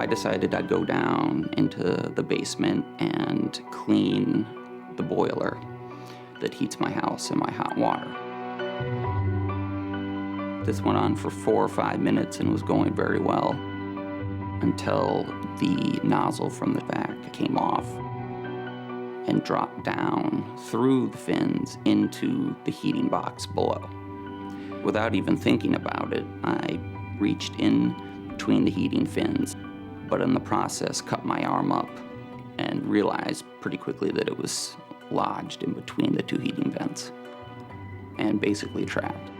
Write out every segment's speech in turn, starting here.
I decided I'd go down into the basement and clean the boiler that heats my house and my hot water. This went on for 4 or 5 minutes and was going very well until the nozzle from the back came off and dropped down through the fins into the heating box below. Without even thinking about it, I reached in between the heating fins, but in the process cut my arm up and realized pretty quickly that it was lodged in between the two heating vents and basically trapped.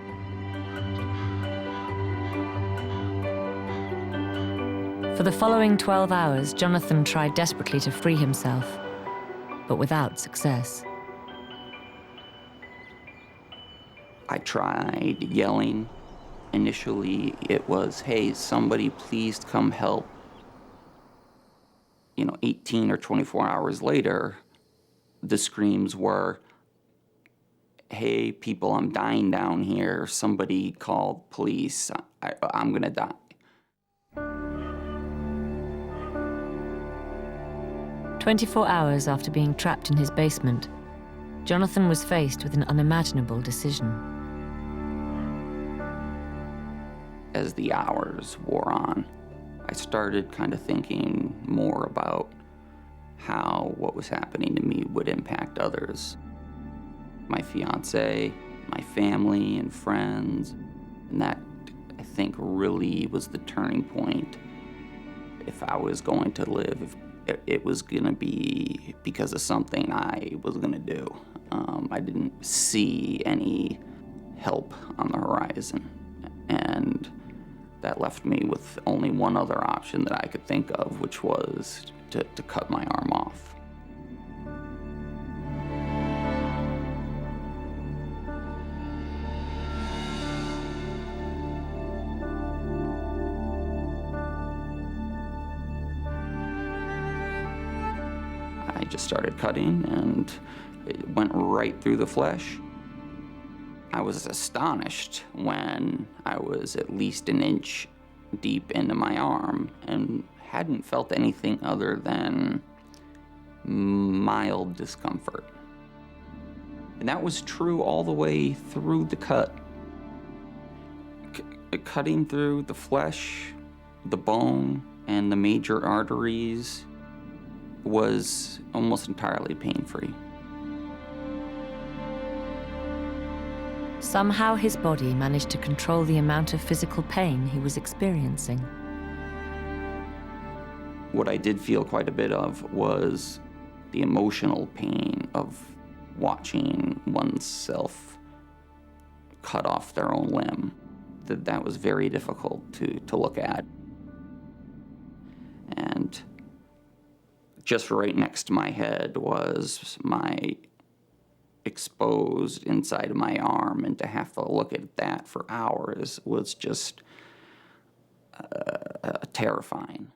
For the following 12 hours, Jonathan tried desperately to free himself, but without success. I tried yelling. Initially, it was, "Hey, somebody please come help." 18 or 24 hours later, the screams were, "Hey, people, I'm dying down here. Somebody call police. I'm gonna die." 24 hours after being trapped in his basement, Jonathan was faced with an unimaginable decision. As the hours wore on, I started kind of thinking more about how what was happening to me would impact others. My fiance, my family and friends, and that, I think, really was the turning point. If I was going to live, it was gonna be because of something I was gonna do. I didn't see any help on the horizon, and that left me with only one other option that I could think of, which was to cut my arm off. I just started cutting, and it went right through the flesh. I was astonished when I was at least an inch deep into my arm and hadn't felt anything other than mild discomfort. And that was true all the way through the cut. Cutting through the flesh, the bone, and the major arteries was almost entirely pain-free. Somehow his body managed to control the amount of physical pain he was experiencing. What I did feel quite a bit of was the emotional pain of watching oneself cut off their own limb. That was very difficult to look at. And just right next to my head was my exposed inside of my arm, and to have to look at that for hours was just terrifying.